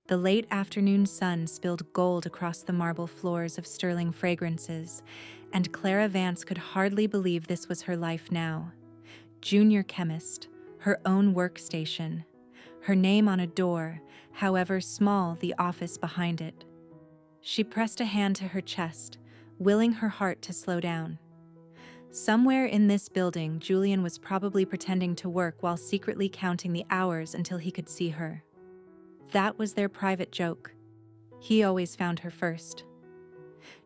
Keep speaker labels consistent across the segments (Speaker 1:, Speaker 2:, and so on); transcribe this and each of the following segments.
Speaker 1: The late afternoon sun spilled gold across the marble floors of Sterling Fragrances, and Clara Vance could hardly believe this was her life now. Junior chemist, her own workstation, her name on a door, however small the office behind it. She pressed a hand to her chest, willing her heart to slow down. Somewhere in this building, Julian was probably pretending to work while secretly counting the hours until he could see her. That was their private joke. He always found her first.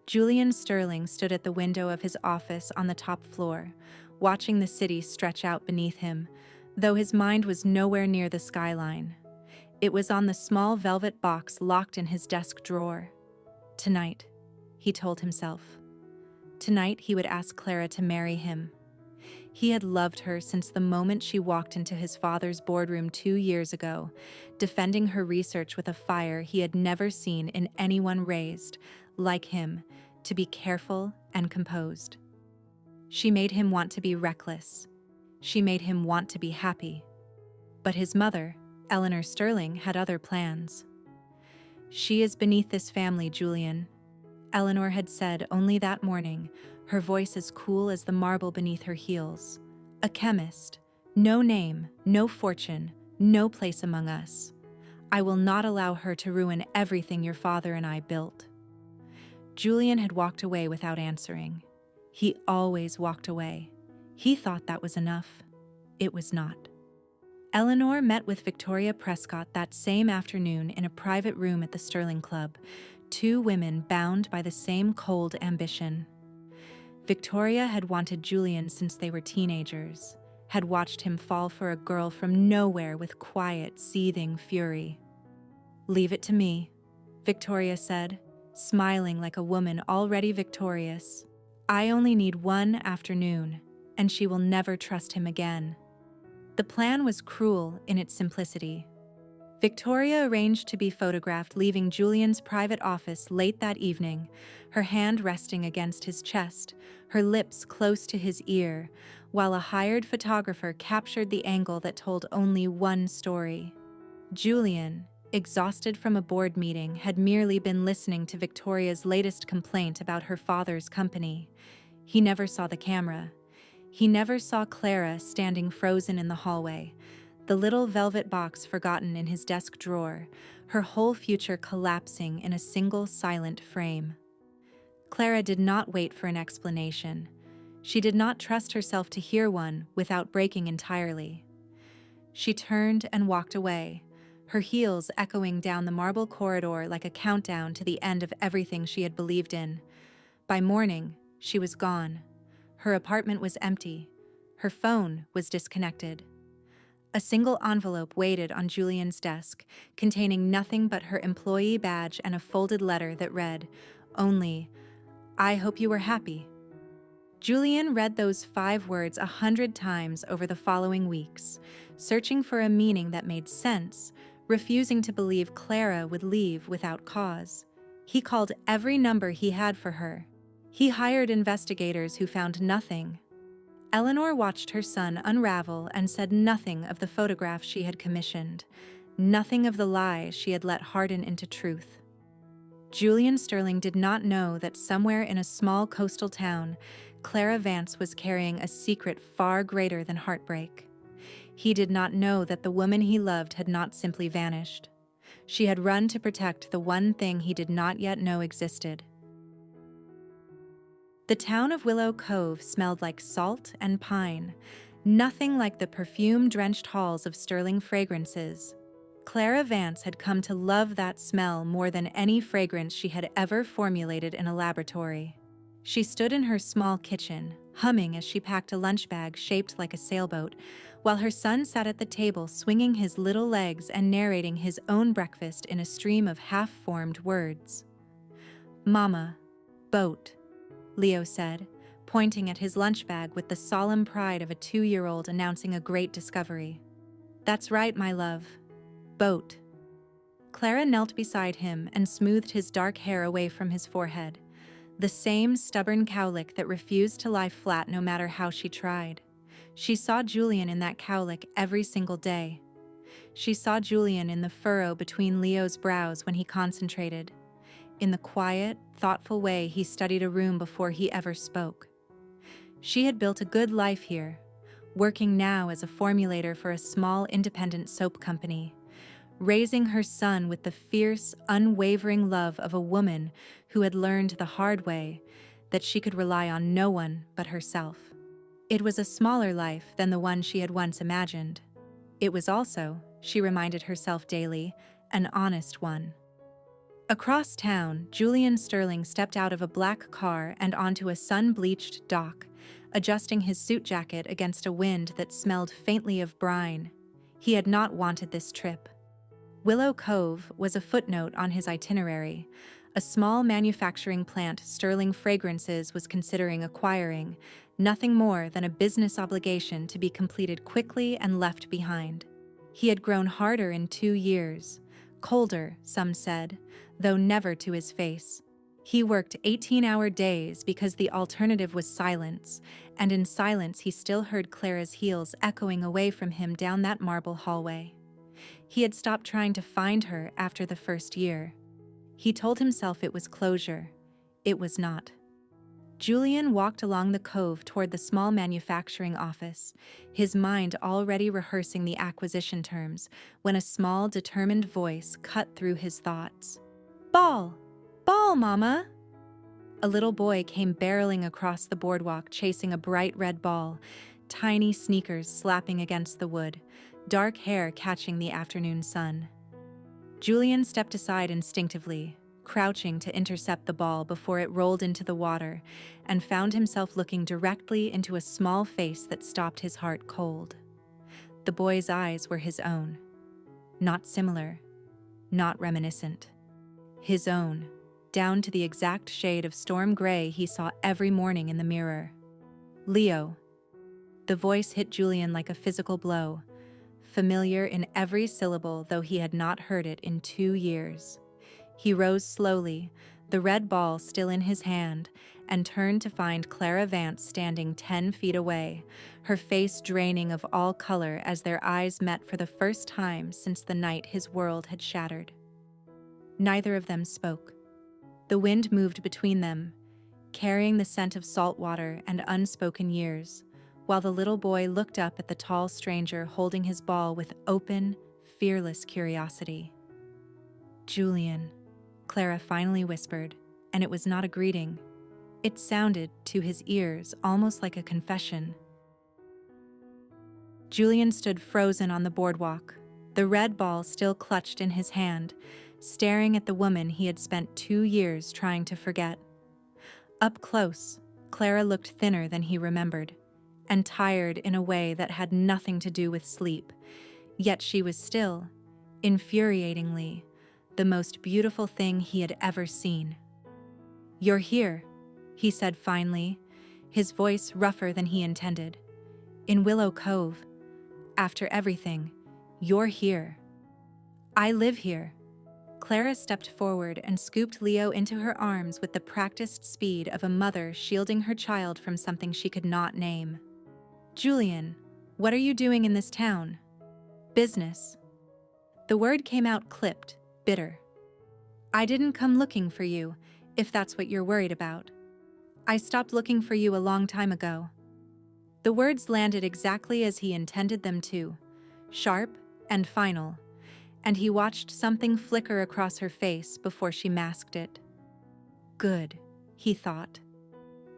Speaker 1: Julian Sterling stood at the window of his office on the top floor, watching the city stretch out beneath him, though his mind was nowhere near the skyline. It was on the small velvet box locked in his desk drawer. Tonight, he told himself. Tonight he would ask Clara to marry him. He had loved her since the moment she walked into his father's boardroom 2 years ago, defending her research with a fire he had never seen in anyone raised, like him, to be careful and composed. She made him want to be reckless. She made him want to be happy. But his mother, Eleanor Sterling, had other plans. "She is beneath this family, Julian," Eleanor had said only that morning, her voice as cool as the marble beneath her heels. "A chemist. No name, no fortune, no place among us. I will not allow her to ruin everything your father and I built." Julian had walked away without answering. He always walked away. He thought that was enough. It was not. Eleanor met with Victoria Prescott that same afternoon in a private room at the Sterling Club, 2 women bound by the same cold ambition. Victoria had wanted Julian since they were teenagers, had watched him fall for a girl from nowhere with quiet, seething fury. "Leave it to me," Victoria said, smiling like a woman already victorious. "I only need one afternoon, and she will never trust him again." The plan was cruel in its simplicity. Victoria arranged to be photographed leaving Julian's private office late that evening, her hand resting against his chest, her lips close to his ear, while a hired photographer captured the angle that told only one story. Julian, exhausted from a board meeting, had merely been listening to Victoria's latest complaint about her father's company. He never saw the camera. He never saw Clara standing frozen in the hallway, the little velvet box forgotten in his desk drawer, her whole future collapsing in a single silent frame. Clara did not wait for an explanation. She did not trust herself to hear one without breaking entirely. She turned and walked away, her heels echoing down the marble corridor like a countdown to the end of everything she had believed in. By morning, she was gone. Her apartment was empty. Her phone was disconnected. A single envelope waited on Julian's desk, containing nothing but her employee badge and a folded letter that read, only, "I hope you were happy." Julian read those 5 words 100 times over the following weeks, searching for a meaning that made sense, refusing to believe Clara would leave without cause. He called every number he had for her. He hired investigators who found nothing. Eleanor watched her son unravel and said nothing of the photograph she had commissioned, nothing of the lies she had let harden into truth. Julian Sterling did not know that somewhere in a small coastal town, Clara Vance was carrying a secret far greater than heartbreak. He did not know that the woman he loved had not simply vanished. She had run to protect the one thing he did not yet know existed. The town of Willow Cove smelled like salt and pine, nothing like the perfume-drenched halls of Sterling Fragrances. Clara Vance had come to love that smell more than any fragrance she had ever formulated in a laboratory. She stood in her small kitchen, humming as she packed a lunch bag shaped like a sailboat, while her son sat at the table swinging his little legs and narrating his own breakfast in a stream of half-formed words. "Mama, boat," Leo said, pointing at his lunch bag with the solemn pride of a 2-year-old announcing a great discovery. "That's right, my love. Boat." Clara knelt beside him and smoothed his dark hair away from his forehead, the same stubborn cowlick that refused to lie flat no matter how she tried. She saw Julian in that cowlick every single day. She saw Julian in the furrow between Leo's brows when he concentrated, in the quiet, thoughtful way he studied a room before he ever spoke. She had built a good life here, working now as a formulator for a small independent soap company, raising her son with the fierce, unwavering love of a woman who had learned the hard way that she could rely on no one but herself. It was a smaller life than the one she had once imagined. It was also, she reminded herself daily, an honest one. Across town, Julian Sterling stepped out of a black car and onto a sun-bleached dock, adjusting his suit jacket against a wind that smelled faintly of brine. He had not wanted this trip. Willow Cove was a footnote on his itinerary, a small manufacturing plant Sterling Fragrances was considering acquiring, nothing more than a business obligation to be completed quickly and left behind. He had grown harder in 2 years, colder, some said, though never to his face. He worked 18-hour days because the alternative was silence, and in silence he still heard Clara's heels echoing away from him down that marble hallway. He had stopped trying to find her after the first year. He told himself it was closure. It was not. Julian walked along the cove toward the small manufacturing office, his mind already rehearsing the acquisition terms, when a small, determined voice cut through his thoughts. "Ball! Ball, Mama!" A little boy came barreling across the boardwalk chasing a bright red ball, tiny sneakers slapping against the wood, dark hair catching the afternoon sun. Julian stepped aside instinctively, crouching to intercept the ball before it rolled into the water, and found himself looking directly into a small face that stopped his heart cold. The boy's eyes were his own. Not similar, not reminiscent. His own, down to the exact shade of storm gray he saw every morning in the mirror. "Leo." The voice hit Julian like a physical blow, familiar in every syllable though he had not heard it in 2 years. He rose slowly, the red ball still in his hand, and turned to find Clara Vance standing 10 feet away, her face draining of all color as their eyes met for the first time since the night his world had shattered. Neither of them spoke. The wind moved between them, carrying the scent of salt water and unspoken years, while the little boy looked up at the tall stranger holding his ball with open, fearless curiosity. "Julian," Clara finally whispered, and it was not a greeting. It sounded, to his ears, almost like a confession. Julian stood frozen on the boardwalk, the red ball still clutched in his hand, staring at the woman he had spent 2 years trying to forget. Up close, Clara looked thinner than he remembered, and tired in a way that had nothing to do with sleep, yet she was still, infuriatingly, the most beautiful thing he had ever seen. "You're here," he said finally, his voice rougher than he intended. "In Willow Cove. After everything, you're here. I live here." Clara stepped forward and scooped Leo into her arms with the practiced speed of a mother shielding her child from something she could not name. "Julian, what are you doing in this town?" "Business." The word came out clipped, bitter. "I didn't come looking for you, if that's what you're worried about. I stopped looking for you a long time ago." The words landed exactly as he intended them to, sharp and final, and he watched something flicker across her face before she masked it. Good, he thought.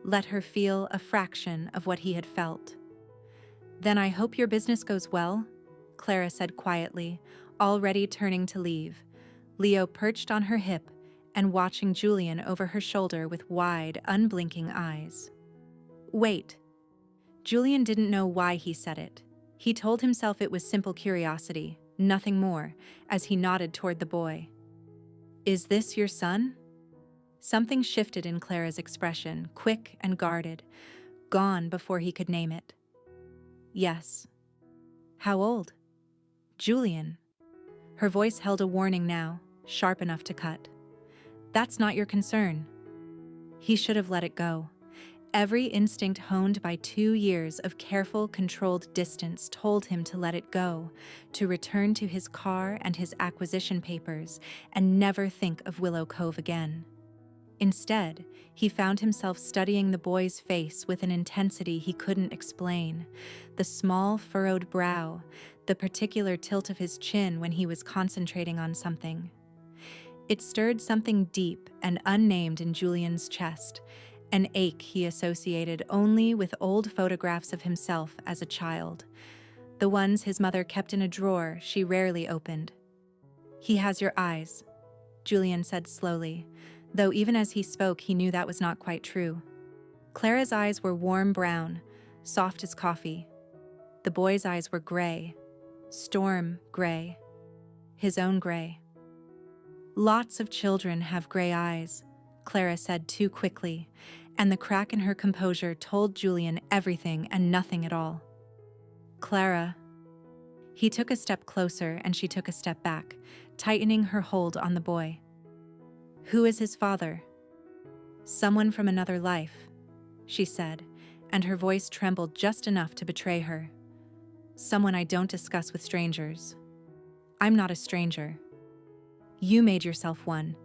Speaker 1: Let her feel a fraction of what he had felt. "Then I hope your business goes well," Clara said quietly, already turning to leave, Leo perched on her hip and watching Julian over her shoulder with wide, unblinking eyes. "Wait." Julian didn't know why he said it. He told himself it was simple curiosity, nothing more, as he nodded toward the boy. "Is this your son?" Something shifted in Clara's expression, quick and guarded, gone before he could name it. "Yes." "How old?" "Julian." Her voice held a warning now, sharp enough to cut. "That's not your concern." He should have let it go. every instinct honed by 2 years of careful, controlled distance told him to let it go, to return to his car and his acquisition papers, and never think of Willow Cove again. Instead, he found himself studying the boy's face with an intensity he couldn't explain. The small, furrowed brow, the particular tilt of his chin when he was concentrating on something. It stirred something deep and unnamed in Julian's chest, an ache he associated only with old photographs of himself as a child, the ones his mother kept in a drawer she rarely opened. "He has your eyes," Julian said slowly, though even as he spoke he knew that was not quite true. Clara's eyes were warm brown, soft as coffee. The boy's eyes were gray, storm gray, his own gray. "Lots of children have gray eyes," Clara said too quickly, and the crack in her composure told Julian everything and nothing at all. "Clara." He took a step closer and she took a step back, tightening her hold on the boy. "Who is his father?" "Someone from another life," she said, and her voice trembled just enough to betray her. "Someone I don't discuss with strangers." "I'm not a stranger." "You made yourself one,"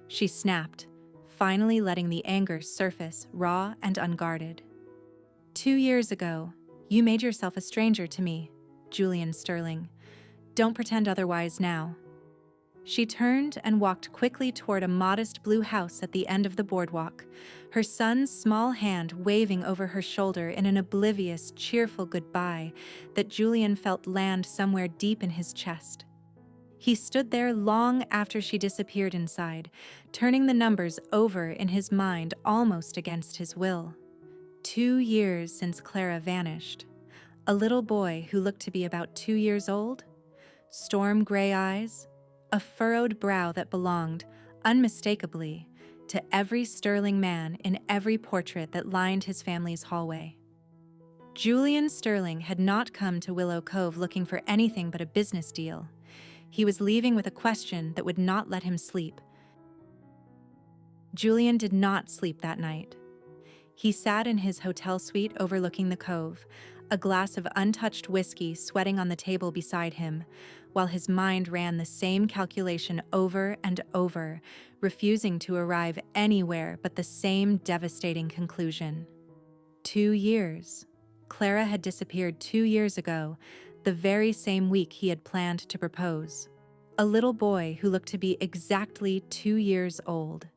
Speaker 1: she snapped, finally letting the anger surface raw and unguarded. "2 years ago, you made yourself a stranger to me, Julian Sterling. Don't pretend otherwise now." She turned and walked quickly toward a modest blue house at the end of the boardwalk, her son's small hand waving over her shoulder in an oblivious, cheerful goodbye that Julian felt land somewhere deep in his chest. He stood there long after she disappeared inside, turning the numbers over in his mind almost against his will. 2 years since Clara vanished. A little boy who looked to be about 2 years old, storm gray eyes, a furrowed brow that belonged, unmistakably, to every Sterling man in every portrait that lined his family's hallway. Julian Sterling had not come to Willow Cove looking for anything but a business deal. He was leaving with a question that would not let him sleep. Julian did not sleep that night. He sat in his hotel suite overlooking the cove, a glass of untouched whiskey sweating on the table beside him, while his mind ran the same calculation over and over, refusing to arrive anywhere but the same devastating conclusion. 2 years. Clara had disappeared 2 years ago, the very same week he had planned to propose. A little boy who looked to be exactly 2 years old.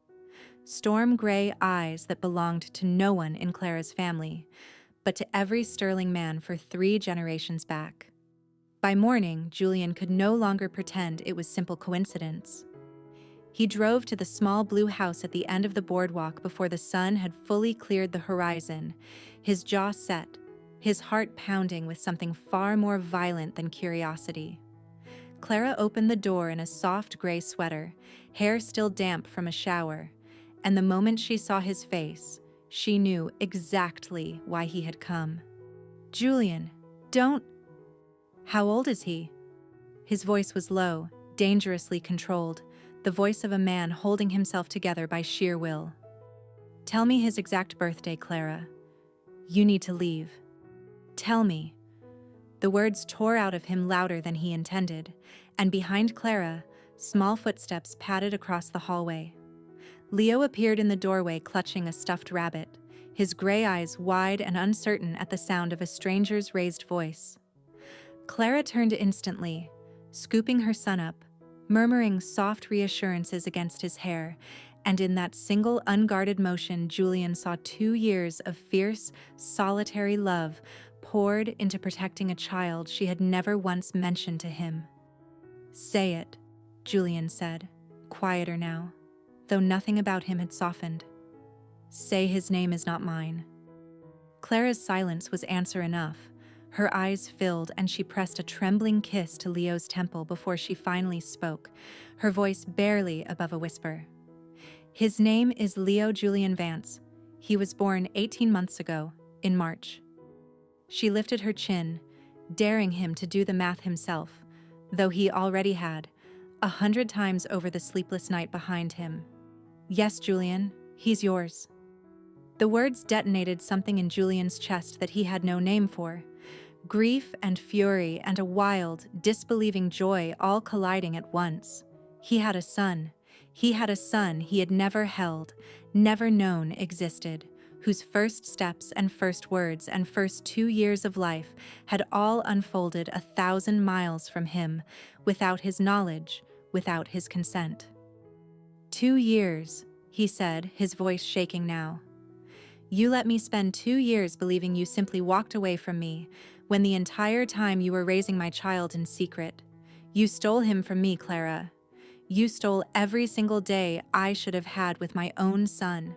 Speaker 1: Storm gray eyes that belonged to no one in Clara's family, but to every Sterling man for 3 generations back. By morning, Julian could no longer pretend it was simple coincidence. He drove to the small blue house at the end of the boardwalk before the sun had fully cleared the horizon, his jaw set, his heart pounding with something far more violent than curiosity. Clara opened the door in a soft gray sweater, hair still damp from a shower, and the moment she saw his face, she knew exactly why he had come. "Julian, don't..." "How old is he?" His voice was low, dangerously controlled, the voice of a man holding himself together by sheer will. "Tell me his exact birthday, Clara. You need to leave. Tell me." The words tore out of him louder than he intended, and behind Clara, small footsteps padded across the hallway. Leo appeared in the doorway clutching a stuffed rabbit, his gray eyes wide and uncertain at the sound of a stranger's raised voice. Clara turned instantly, scooping her son up, murmuring soft reassurances against his hair, and in that single unguarded motion Julian saw 2 years of fierce, solitary love poured into protecting a child she had never once mentioned to him. "Say it," Julian said, quieter now, though nothing about him had softened. "Say his name is not mine." Clara's silence was answer enough. Her eyes filled and she pressed a trembling kiss to Leo's temple before she finally spoke, her voice barely above a whisper. "His name is Leo Julian Vance. He was born 18 months ago, in March." She lifted her chin, daring him to do the math himself, though he already had, 100 times over the sleepless night behind him. "Yes, Julian, he's yours." The words detonated something in Julian's chest that he had no name for. Grief and fury and a wild, disbelieving joy all colliding at once. He had a son. He had a son he had never held, never known existed, whose first steps and first words and first 2 years of life had all unfolded 1,000 miles from him, without his knowledge, without his consent. 2 years, he said, his voice shaking now. You let me spend 2 years believing you simply walked away from me, when the entire time you were raising my child in secret. You stole him from me, Clara. You stole every single day I should have had with my own son.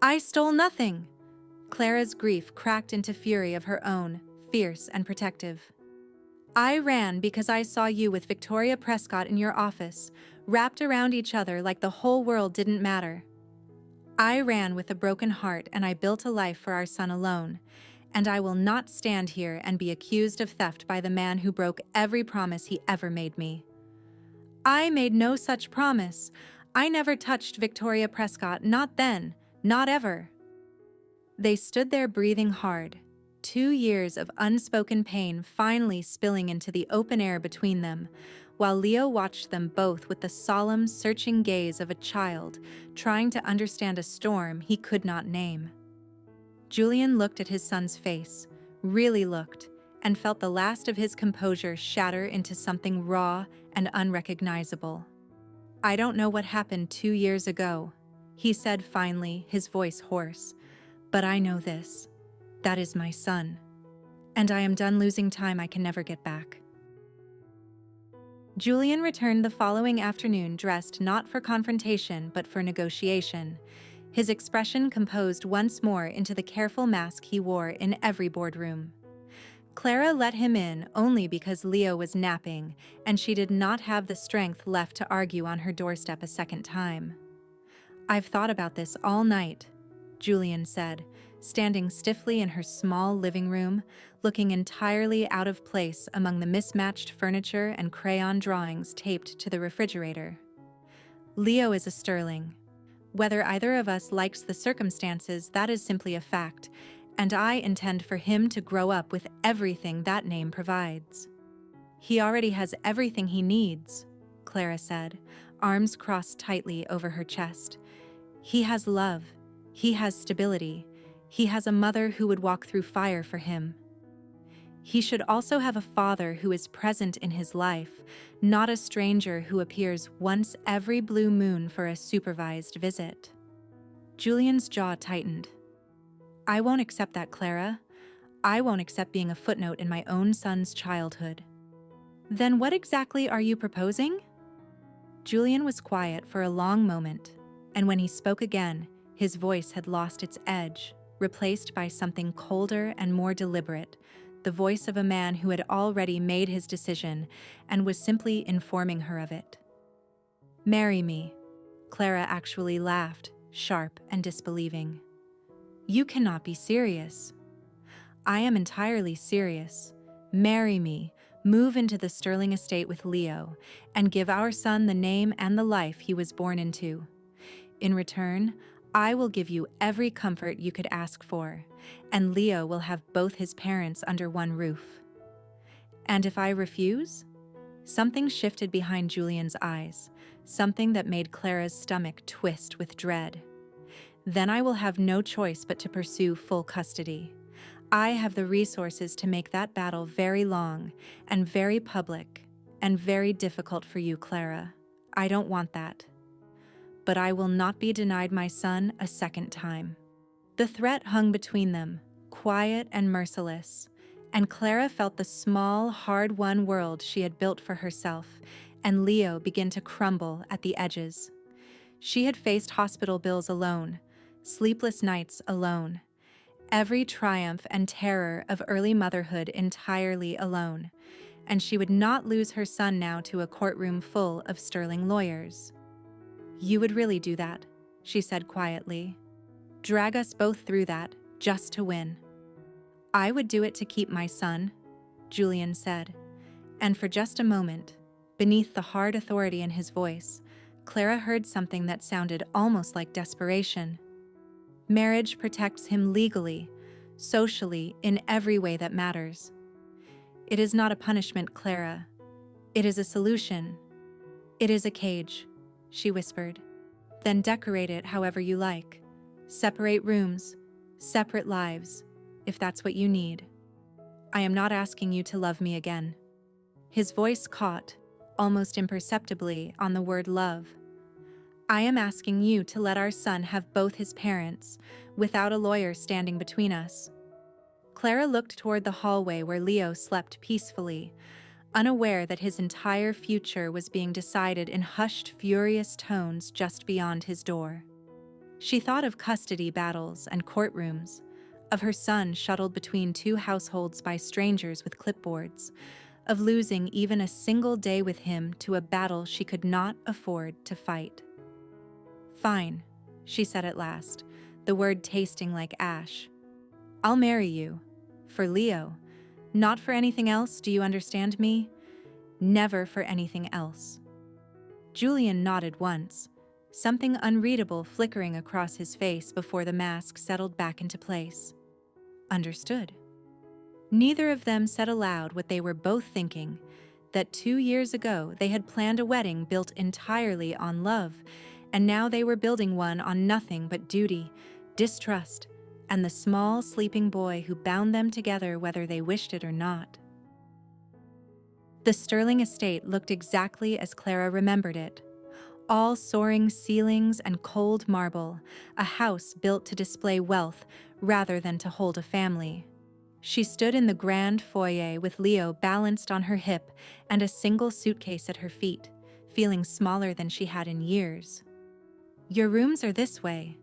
Speaker 1: I stole nothing! Clara's grief cracked into fury of her own, fierce and protective. I ran because I saw you with Victoria Prescott in your office, wrapped around each other like the whole world didn't matter. I ran with a broken heart and I built a life for our son alone, and I will not stand here and be accused of theft by the man who broke every promise he ever made me. I made no such promise. I never touched Victoria Prescott, not then, not ever. They stood there breathing hard, 2 years of unspoken pain finally spilling into the open air between them, while Leo watched them both with the solemn, searching gaze of a child trying to understand a storm he could not name. Julian looked at his son's face, really looked, and felt the last of his composure shatter into something raw and unrecognizable. I don't know what happened 2 years ago, he said finally, his voice hoarse, but I know this. That is my son. And I am done losing time I can never get back. Julian returned the following afternoon dressed not for confrontation but for negotiation, his expression composed once more into the careful mask he wore in every boardroom. Clara let him in only because Leo was napping, and she did not have the strength left to argue on her doorstep a second time. I've thought about this all night, Julian said, standing stiffly in her small living room, looking entirely out of place among the mismatched furniture and crayon drawings taped to the refrigerator. Leo is a Sterling. Whether either of us likes the circumstances, that is simply a fact, and I intend for him to grow up with everything that name provides. He already has everything he needs, Clara said, arms crossed tightly over her chest. He has love. He has stability. He has a mother who would walk through fire for him. He should also have a father who is present in his life, not a stranger who appears once every blue moon for a supervised visit. Julian's jaw tightened. I won't accept that, Clara. I won't accept being a footnote in my own son's childhood. Then what exactly are you proposing? Julian was quiet for a long moment, and when he spoke again, his voice had lost its edge, replaced by something colder and more deliberate, the voice of a man who had already made his decision and was simply informing her of it. Marry me. Clara actually laughed, sharp and disbelieving. You cannot be serious. I am entirely serious. Marry me, move into the Sterling estate with Leo, and give our son the name and the life he was born into. In return, I will give you every comfort you could ask for, and Leo will have both his parents under one roof. And if I refuse? Something shifted behind Julian's eyes, something that made Clara's stomach twist with dread. Then I will have no choice but to pursue full custody. I have the resources to make that battle very long and very public and very difficult for you, Clara. I don't want that. But I will not be denied my son a second time. The threat hung between them, quiet and merciless, and Clara felt the small, hard-won world she had built for herself, and Leo begin to crumble at the edges. She had faced hospital bills alone, sleepless nights alone, every triumph and terror of early motherhood entirely alone, and she would not lose her son now to a courtroom full of Sterling lawyers. You would really do that, she said quietly. Drag us both through that, just to win. I would do it to keep my son, Julian said, and for just a moment, beneath the hard authority in his voice, Clara heard something that sounded almost like desperation. Marriage protects him legally, socially, in every way that matters. It is not a punishment, Clara. It is a solution. It is a cage, she whispered. Then decorate it however you like. Separate rooms, separate lives, if that's what you need. I am not asking you to love me again. His voice caught, almost imperceptibly, on the word love. I am asking you to let our son have both his parents, without a lawyer standing between us. Clara looked toward the hallway where Leo slept peacefully, unaware that his entire future was being decided in hushed, furious tones just beyond his door. She thought of custody battles and courtrooms, of her son shuttled between two households by strangers with clipboards, of losing even a single day with him to a battle she could not afford to fight. Fine, she said at last, the word tasting like ash. I'll marry you. For Leo. Not for anything else, do you understand me? Never for anything else. Julian nodded once, something unreadable flickering across his face before the mask settled back into place. Understood. Neither of them said aloud what they were both thinking, that 2 years ago they had planned a wedding built entirely on love, and now they were building one on nothing but duty, distrust, and the small sleeping boy who bound them together whether they wished it or not. The Sterling estate looked exactly as Clara remembered it. All soaring ceilings and cold marble, a house built to display wealth rather than to hold a family. She stood in the grand foyer with Leo balanced on her hip and a single suitcase at her feet, feeling smaller than she had in years. Your rooms are this way,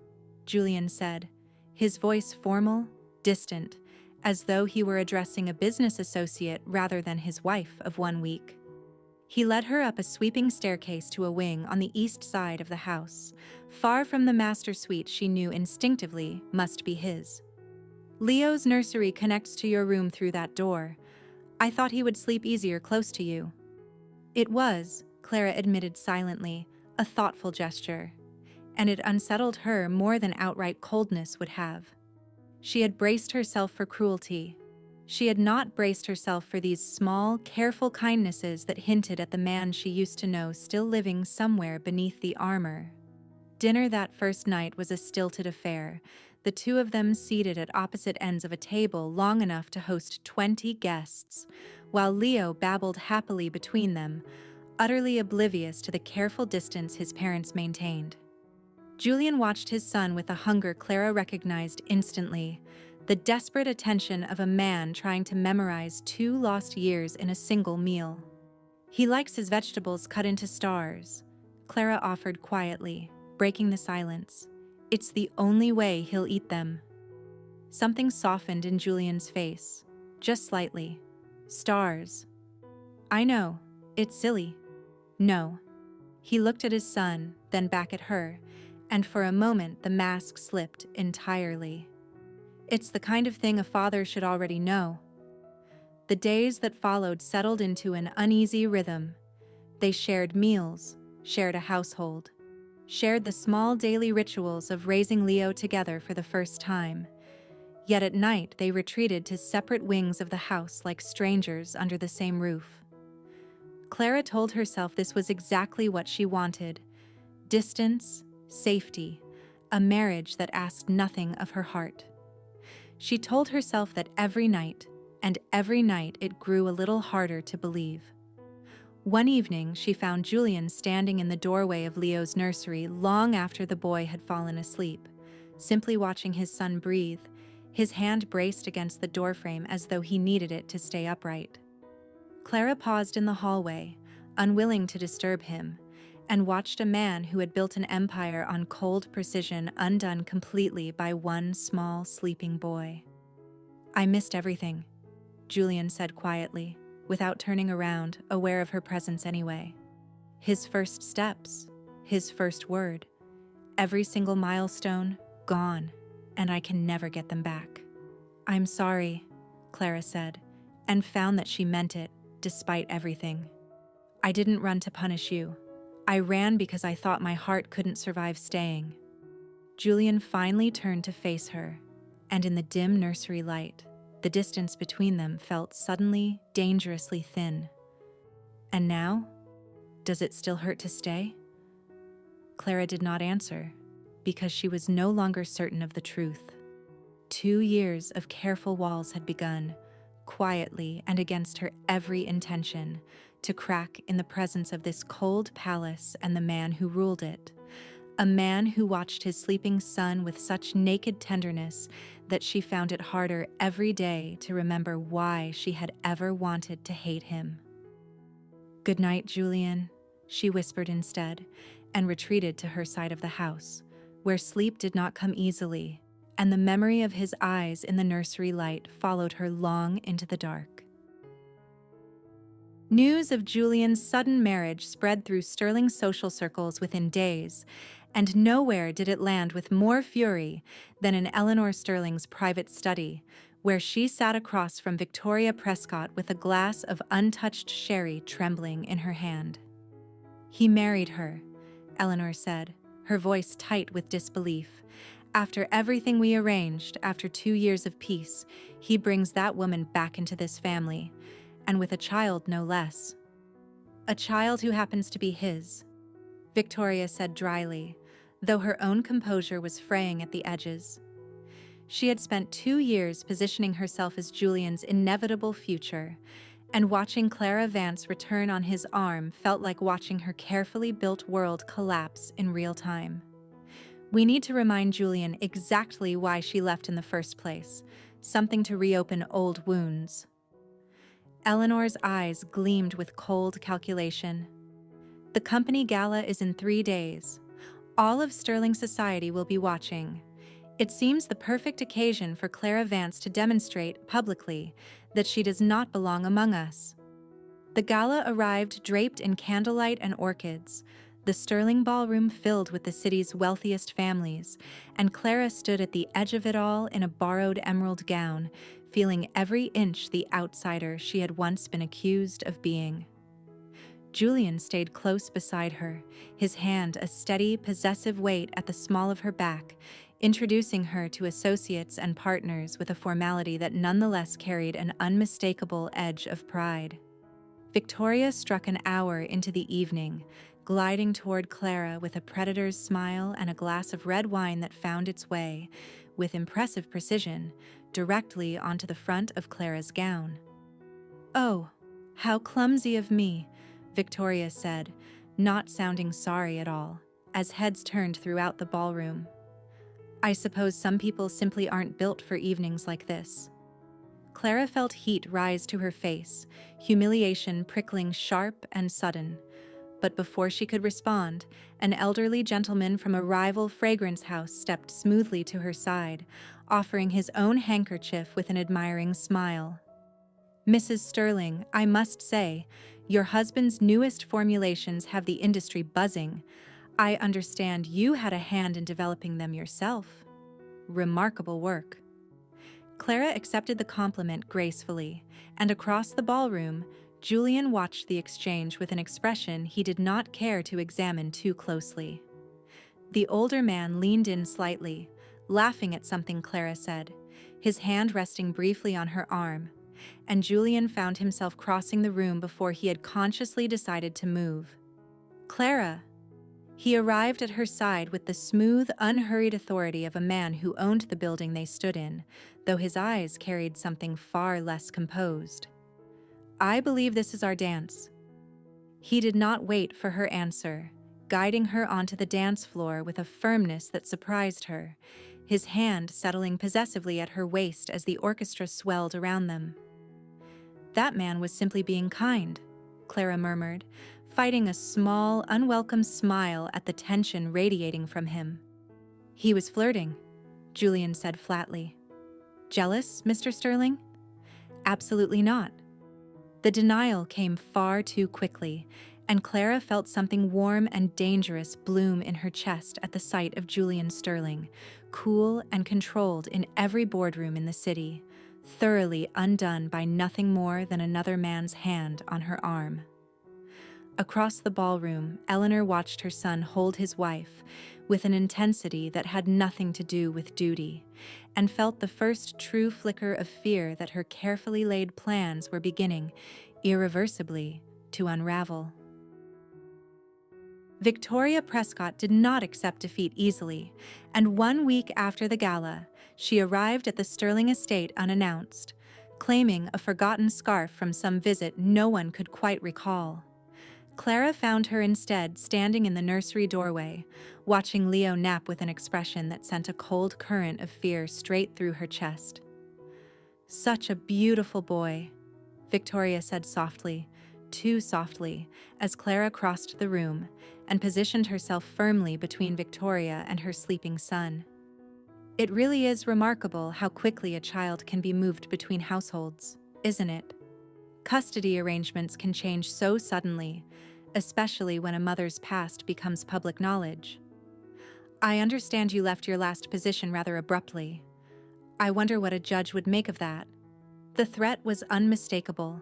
Speaker 1: Julian said, his voice formal, distant, as though he were addressing a business associate rather than his wife of 1 week. He led her up a sweeping staircase to a wing on the east side of the house, far from the master suite she knew instinctively must be his. Leo's nursery connects to your room through that door. I thought he would sleep easier close to you. It was, Clara admitted silently, a thoughtful gesture, and it unsettled her more than outright coldness would have. She had braced herself for cruelty. She had not braced herself for these small, careful kindnesses that hinted at the man she used to know still living somewhere beneath the armor. Dinner that first night was a stilted affair, the two of them seated at opposite ends of a table long enough to host 20 guests, while Leo babbled happily between them, utterly oblivious to the careful distance his parents maintained. Julian watched his son with a hunger Clara recognized instantly, the desperate attention of a man trying to memorize 2 lost years in a single meal. He likes his vegetables cut into stars, Clara offered quietly, breaking the silence. It's the only way he'll eat them. Something softened in Julian's face, just slightly. Stars. I know, it's silly. No. He looked at his son, then back at her, and for a moment the mask slipped entirely. It's the kind of thing a father should already know. The days that followed settled into an uneasy rhythm. They shared meals, shared a household, shared the small daily rituals of raising Leo together for the first time. Yet at night they retreated to separate wings of the house like strangers under the same roof. Clara told herself this was exactly what she wanted: distance, safety, a marriage that asked nothing of her heart. She told herself that every night, and every night it grew a little harder to believe. One evening she found Julian standing in the doorway of Leo's nursery long after the boy had fallen asleep, simply watching his son breathe, his hand braced against the doorframe as though he needed it to stay upright. Clara paused in the hallway, unwilling to disturb him, and watched a man who had built an empire on cold precision undone completely by one small sleeping boy. I missed everything, Julian said quietly, without turning around, aware of her presence anyway. His first steps, his first word, every single milestone, gone, and I can never get them back. I'm sorry, Clara said, and found that she meant it, despite everything. I didn't run to punish you. I ran because I thought my heart couldn't survive staying. Julian finally turned to face her, and in the dim nursery light, the distance between them felt suddenly, dangerously thin. And now? Does it still hurt to stay? Clara did not answer, because she was no longer certain of the truth. 2 years of careful walls had begun, quietly and against her every intention, to crack in the presence of this cold palace and the man who ruled it. A man who watched his sleeping son with such naked tenderness that she found it harder every day to remember why she had ever wanted to hate him. "Good night, Julian," she whispered instead, and retreated to her side of the house, where sleep did not come easily, and the memory of his eyes in the nursery light followed her long into the dark. News of Julian's sudden marriage spread through Sterling's social circles within days, and nowhere did it land with more fury than in Eleanor Sterling's private study, where she sat across from Victoria Prescott with a glass of untouched sherry trembling in her hand. "He married her," Eleanor said, her voice tight with disbelief. "After everything we arranged, after 2 years of peace, he brings that woman back into this family, and with a child no less. A child who happens to be his," Victoria said dryly, though her own composure was fraying at the edges. She had spent 2 years positioning herself as Julian's inevitable future, and watching Clara Vance return on his arm felt like watching her carefully built world collapse in real time. "We need to remind Julian exactly why she left in the first place, something to reopen old wounds." Eleanor's eyes gleamed with cold calculation. "The company gala is in 3 days. All of Sterling society will be watching. It seems the perfect occasion for Clara Vance to demonstrate publicly that she does not belong among us." The gala arrived draped in candlelight and orchids, the Sterling ballroom filled with the city's wealthiest families, and Clara stood at the edge of it all in a borrowed emerald gown, feeling every inch the outsider she had once been accused of being. Julian stayed close beside her, his hand a steady, possessive weight at the small of her back, introducing her to associates and partners with a formality that nonetheless carried an unmistakable edge of pride. Victoria struck an hour into the evening, gliding toward Clara with a predator's smile and a glass of red wine that found its way, with impressive precision, directly onto the front of Clara's gown. "Oh, how clumsy of me," Victoria said, not sounding sorry at all, as heads turned throughout the ballroom. "I suppose some people simply aren't built for evenings like this." Clara felt heat rise to her face, humiliation prickling sharp and sudden. But before she could respond, an elderly gentleman from a rival fragrance house stepped smoothly to her side, offering his own handkerchief with an admiring smile. "Mrs. Sterling, I must say, your husband's newest formulations have the industry buzzing. I understand you had a hand in developing them yourself. Remarkable work." Clara accepted the compliment gracefully, and across the ballroom, Julian watched the exchange with an expression he did not care to examine too closely. The older man leaned in slightly, laughing at something Clara said, his hand resting briefly on her arm, and Julian found himself crossing the room before he had consciously decided to move. "Clara!" He arrived at her side with the smooth, unhurried authority of a man who owned the building they stood in, though his eyes carried something far less composed. "I believe this is our dance." He did not wait for her answer, guiding her onto the dance floor with a firmness that surprised her, his hand settling possessively at her waist as the orchestra swelled around them. "That man was simply being kind," Clara murmured, fighting a small, unwelcome smile at the tension radiating from him. "He was flirting," Julian said flatly. "Jealous, Mr. Sterling?" "Absolutely not." The denial came far too quickly, and Clara felt something warm and dangerous bloom in her chest at the sight of Julian Sterling, cool and controlled in every boardroom in the city, thoroughly undone by nothing more than another man's hand on her arm. Across the ballroom, Eleanor watched her son hold his wife with an intensity that had nothing to do with duty, and felt the first true flicker of fear that her carefully laid plans were beginning, irreversibly, to unravel. Victoria Prescott did not accept defeat easily, and 1 week after the gala, she arrived at the Sterling estate unannounced, claiming a forgotten scarf from some visit no one could quite recall. Clara found her instead standing in the nursery doorway, watching Leo nap with an expression that sent a cold current of fear straight through her chest. "Such a beautiful boy," Victoria said softly, too softly, as Clara crossed the room and positioned herself firmly between Victoria and her sleeping son. "It really is remarkable how quickly a child can be moved between households, isn't it? Custody arrangements can change so suddenly, especially when a mother's past becomes public knowledge. I understand you left your last position rather abruptly. I wonder what a judge would make of that." The threat was unmistakable,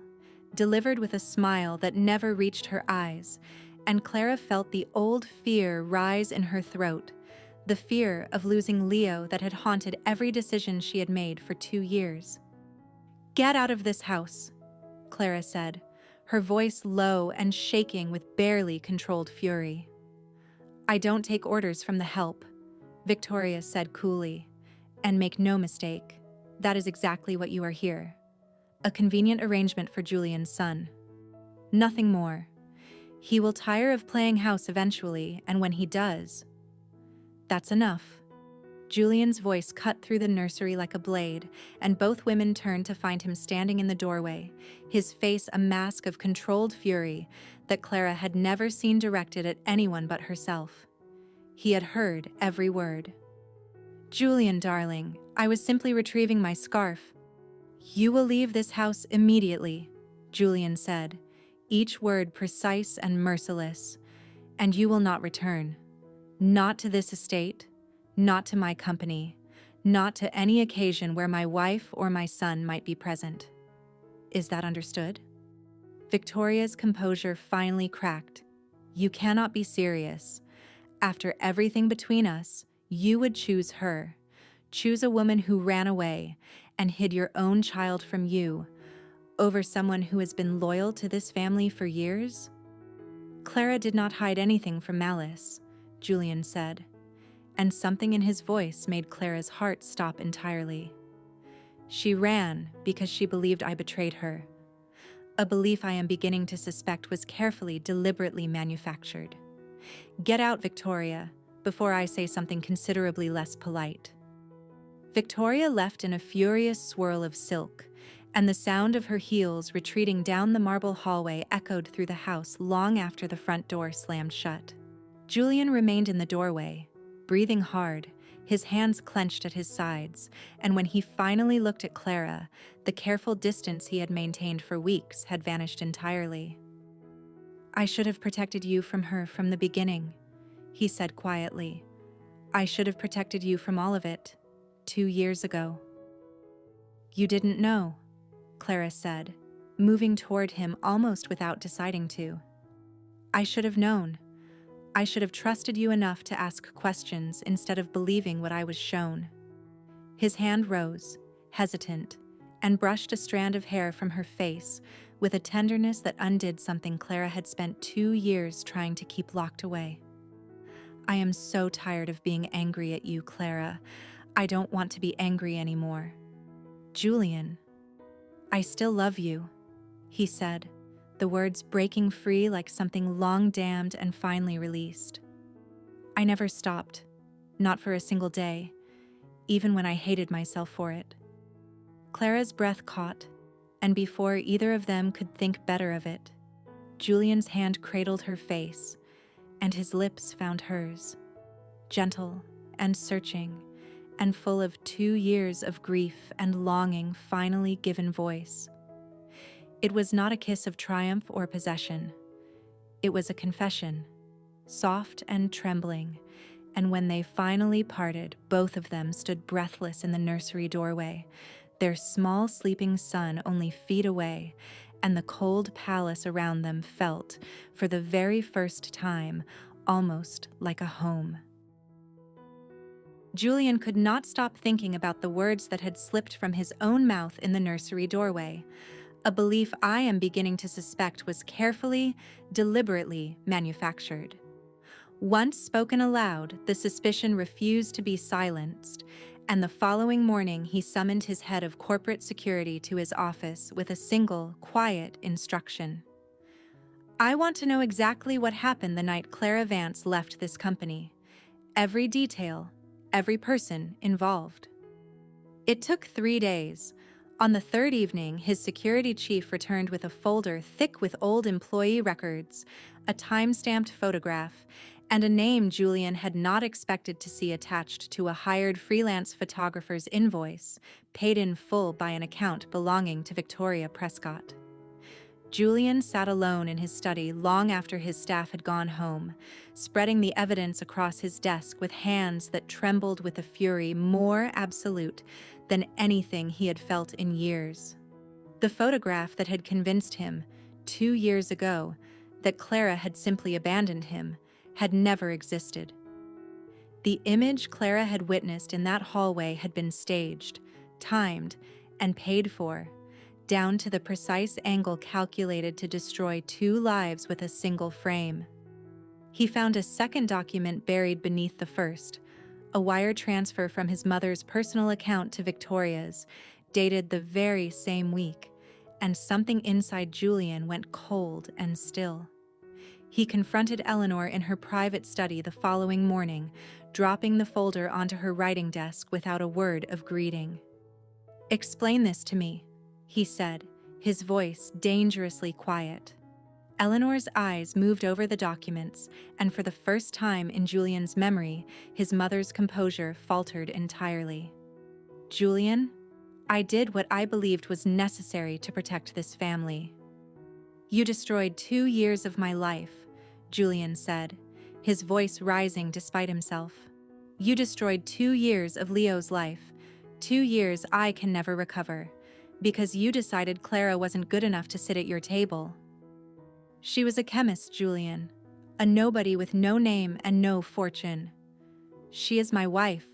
Speaker 1: delivered with a smile that never reached her eyes, and Clara felt the old fear rise in her throat, the fear of losing Leo that had haunted every decision she had made for 2 years. "Get out of this house," Clara said, her voice low and shaking with barely controlled fury. "I don't take orders from the help," Victoria said coolly. "And make no mistake, that is exactly what you are here. A convenient arrangement for Julian's son. Nothing more. He will tire of playing house eventually, and when he does..." "That's enough." Julian's voice cut through the nursery like a blade, and both women turned to find him standing in the doorway, his face a mask of controlled fury that Clara had never seen directed at anyone but herself. He had heard every word. "Julian, darling, I was simply retrieving my scarf." "You will leave this house immediately," Julian said, each word precise and merciless. "And you will not return. Not to this estate, not to my company, not to any occasion where my wife or my son might be present. Is that understood?" Victoria's composure finally cracked. "You cannot be serious. After everything between us, you would choose her. Choose a woman who ran away and hid your own child from you, over someone who has been loyal to this family for years?" "Clara did not hide anything from Malice," Julian said, and something in his voice made Clara's heart stop entirely. "She ran because she believed I betrayed her. A belief I am beginning to suspect was carefully, deliberately manufactured. Get out, Victoria, before I say something considerably less polite." Victoria left in a furious swirl of silk, and the sound of her heels retreating down the marble hallway echoed through the house long after the front door slammed shut. Julian remained in the doorway, breathing hard, his hands clenched at his sides, and when he finally looked at Clara, the careful distance he had maintained for weeks had vanished entirely. "I should have protected you from her from the beginning," he said quietly. "I should have protected you from all of it, 2 years ago." "You didn't know," Clara said, moving toward him almost without deciding to. "I should have known. I should have trusted you enough to ask questions instead of believing what I was shown." His hand rose, hesitant, and brushed a strand of hair from her face with a tenderness that undid something Clara had spent 2 years trying to keep locked away. "I am so tired of being angry at you, Clara. I don't want to be angry anymore." "Julian, I still love you," he said, the words breaking free like something long dammed and finally released. "I never stopped, not for a single day, even when I hated myself for it." Clara's breath caught, and before either of them could think better of it, Julian's hand cradled her face, and his lips found hers, gentle and searching, and full of 2 years of grief and longing finally given voice. It was not a kiss of triumph or possession. It was a confession, soft and trembling, and when they finally parted, both of them stood breathless in the nursery doorway, their small sleeping son only feet away, and the cold palace around them felt, for the very first time, almost like a home. Julian could not stop thinking about the words that had slipped from his own mouth in the nursery doorway, a belief I am beginning to suspect was carefully, deliberately manufactured. Once spoken aloud, the suspicion refused to be silenced, and the following morning he summoned his head of corporate security to his office with a single, quiet instruction. I want to know exactly what happened the night Clara Vance left this company. Every detail, every person involved. It took 3 days. On the third evening, his security chief returned with a folder thick with old employee records, a time-stamped photograph, and a name Julian had not expected to see attached to a hired freelance photographer's invoice, paid in full by an account belonging to Victoria Prescott. Julian sat alone in his study long after his staff had gone home, spreading the evidence across his desk with hands that trembled with a fury more absolute than anything he had felt in years. The photograph that had convinced him, 2 years ago, that Clara had simply abandoned him, had never existed. The image Clara had witnessed in that hallway had been staged, timed, and paid for, down to the precise angle calculated to destroy 2 lives with a single frame. He found a second document buried beneath the first, a wire transfer from his mother's personal account to Victoria's, dated the very same week, and something inside Julian went cold and still. He confronted Eleanor in her private study the following morning, dropping the folder onto her writing desk without a word of greeting. "Explain this to me," he said, his voice dangerously quiet. Eleanor's eyes moved over the documents, and for the first time in Julian's memory, his mother's composure faltered entirely. "Julian, I did what I believed was necessary to protect this family." "You destroyed 2 years of my life," Julian said, his voice rising despite himself. "You destroyed 2 years of Leo's life, 2 years I can never recover, because you decided Clara wasn't good enough to sit at your table." "She was a chemist, Julian, a nobody with no name and no fortune." "She is my wife,"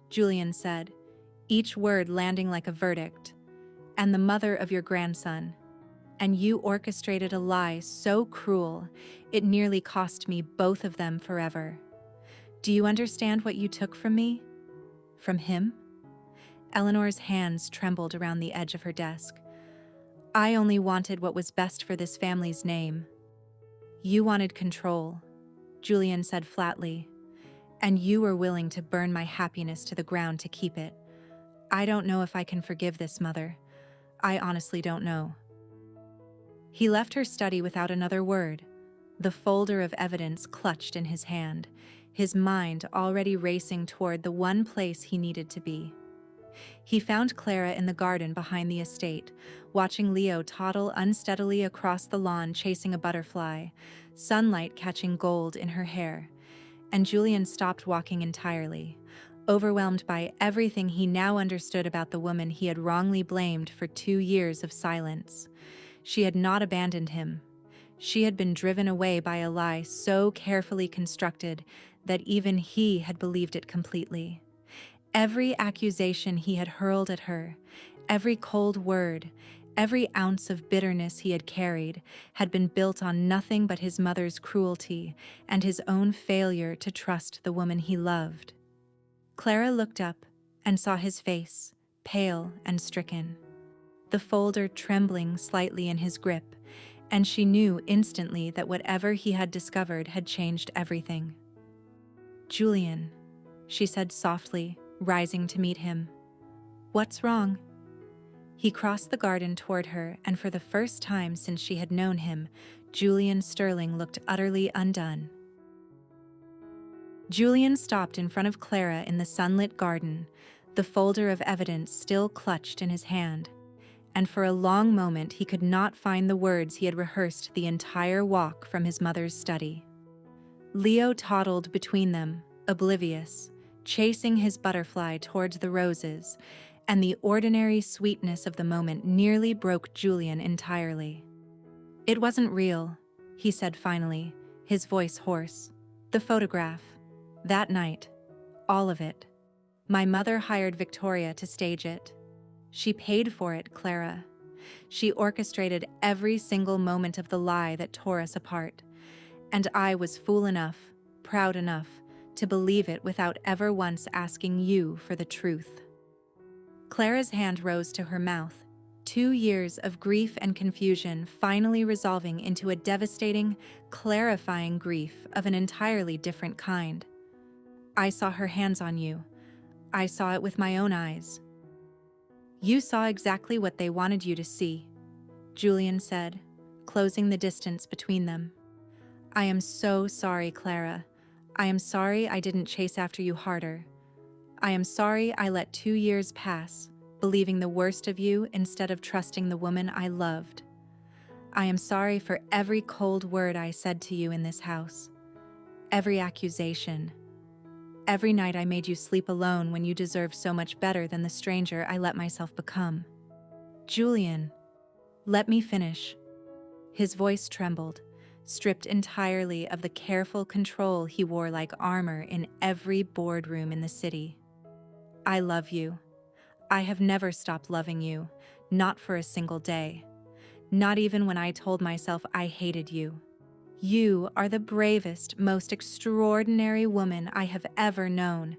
Speaker 1: Julian said, each word landing like a verdict, "and the mother of your grandson. And you orchestrated a lie so cruel, it nearly cost me both of them forever. Do you understand what you took from me? From him?" Eleanor's hands trembled around the edge of her desk. "I only wanted what was best for this family's name." "You wanted control," Julian said flatly, "and you were willing to burn my happiness to the ground to keep it. I don't know if I can forgive this, Mother. I honestly don't know." He left her study without another word, the folder of evidence clutched in his hand, his mind already racing toward the one place he needed to be. He found Clara in the garden behind the estate, watching Leo toddle unsteadily across the lawn chasing a butterfly, sunlight catching gold in her hair, and Julian stopped walking entirely, overwhelmed by everything he now understood about the woman he had wrongly blamed for 2 years of silence. She had not abandoned him. She had been driven away by a lie so carefully constructed that even he had believed it completely. Every accusation he had hurled at her, every cold word, every ounce of bitterness he had carried, had been built on nothing but his mother's cruelty and his own failure to trust the woman he loved. Clara looked up and saw his face, pale and stricken, the folder trembling slightly in his grip, and she knew instantly that whatever he had discovered had changed everything. "Julian," she said softly, rising to meet him. "What's wrong?" He crossed the garden toward her, and for the first time since she had known him, Julian Sterling looked utterly undone. Julian stopped in front of Clara in the sunlit garden, the folder of evidence still clutched in his hand, and for a long moment he could not find the words he had rehearsed the entire walk from his mother's study. Leo toddled between them, oblivious, chasing his butterfly towards the roses, and the ordinary sweetness of the moment nearly broke Julian entirely. "It wasn't real," he said finally, his voice hoarse. "The photograph. That night. All of it. My mother hired Victoria to stage it. She paid for it, Clara. She orchestrated every single moment of the lie that tore us apart. And I was fool enough, proud enough, to believe it without ever once asking you for the truth." Clara's hand rose to her mouth, 2 years of grief and confusion finally resolving into a devastating, clarifying grief of an entirely different kind. "I saw her hands on you. I saw it with my own eyes." "You saw exactly what they wanted you to see," Julian said, closing the distance between them. "I am so sorry, Clara. I am sorry I didn't chase after you harder. I am sorry I let 2 years pass, believing the worst of you instead of trusting the woman I loved. I am sorry for every cold word I said to you in this house, every accusation, every night I made you sleep alone when you deserved so much better than the stranger I let myself become." "Julian, let me finish." His voice trembled, stripped entirely of the careful control he wore like armor in every boardroom in the city. "I love you. I have never stopped loving you, not for a single day. Not even when I told myself I hated you. You are the bravest, most extraordinary woman I have ever known,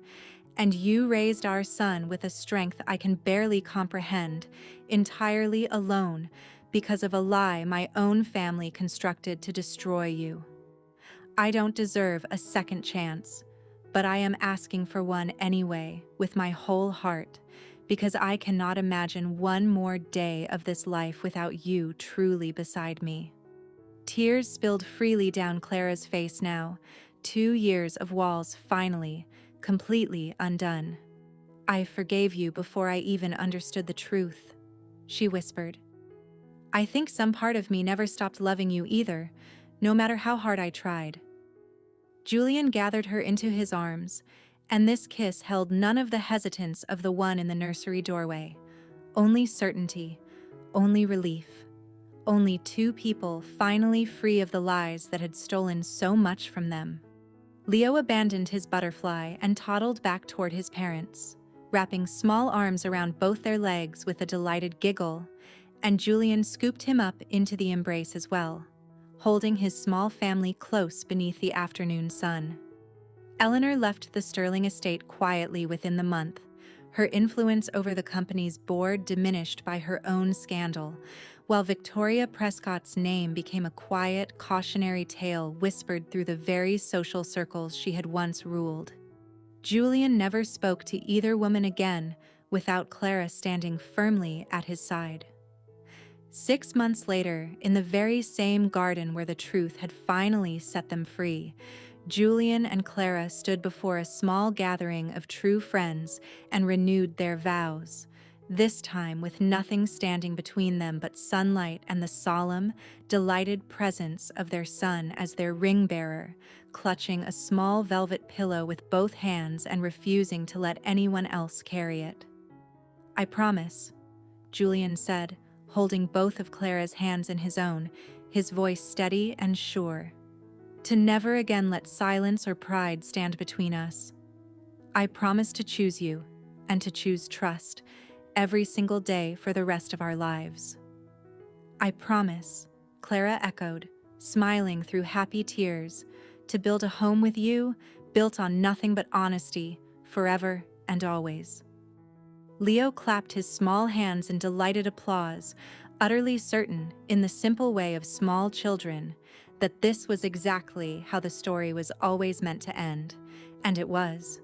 Speaker 1: and you raised our son with a strength I can barely comprehend, entirely alone, because of a lie my own family constructed to destroy you. I don't deserve a second chance, but I am asking for one anyway, with my whole heart, because I cannot imagine one more day of this life without you truly beside me." Tears spilled freely down Clara's face now, 2 years of walls finally, completely undone. "I forgave you before I even understood the truth," she whispered. "I think some part of me never stopped loving you either, no matter how hard I tried." Julian gathered her into his arms, and this kiss held none of the hesitance of the one in the nursery doorway. Only certainty, only relief. Only two people finally free of the lies that had stolen so much from them. Leo abandoned his butterfly and toddled back toward his parents, wrapping small arms around both their legs with a delighted giggle, and Julian scooped him up into the embrace as well, holding his small family close beneath the afternoon sun. Eleanor left the Sterling estate quietly within the month, her influence over the company's board diminished by her own scandal, while Victoria Prescott's name became a quiet, cautionary tale whispered through the very social circles she had once ruled. Julian never spoke to either woman again without Clara standing firmly at his side. 6 months later, in the very same garden where the truth had finally set them free, Julian and Clara stood before a small gathering of true friends and renewed their vows, this time with nothing standing between them but sunlight and the solemn, delighted presence of their son as their ring-bearer, clutching a small velvet pillow with both hands and refusing to let anyone else carry it. "I promise," Julian said, holding both of Clara's hands in his own, his voice steady and sure, "to never again let silence or pride stand between us. I promise to choose you, and to choose trust, every single day for the rest of our lives." "I promise," Clara echoed, smiling through happy tears, "to build a home with you, built on nothing but honesty, forever and always." Leo clapped his small hands in delighted applause, utterly certain, in the simple way of small children, that this was exactly how the story was always meant to end, and it was.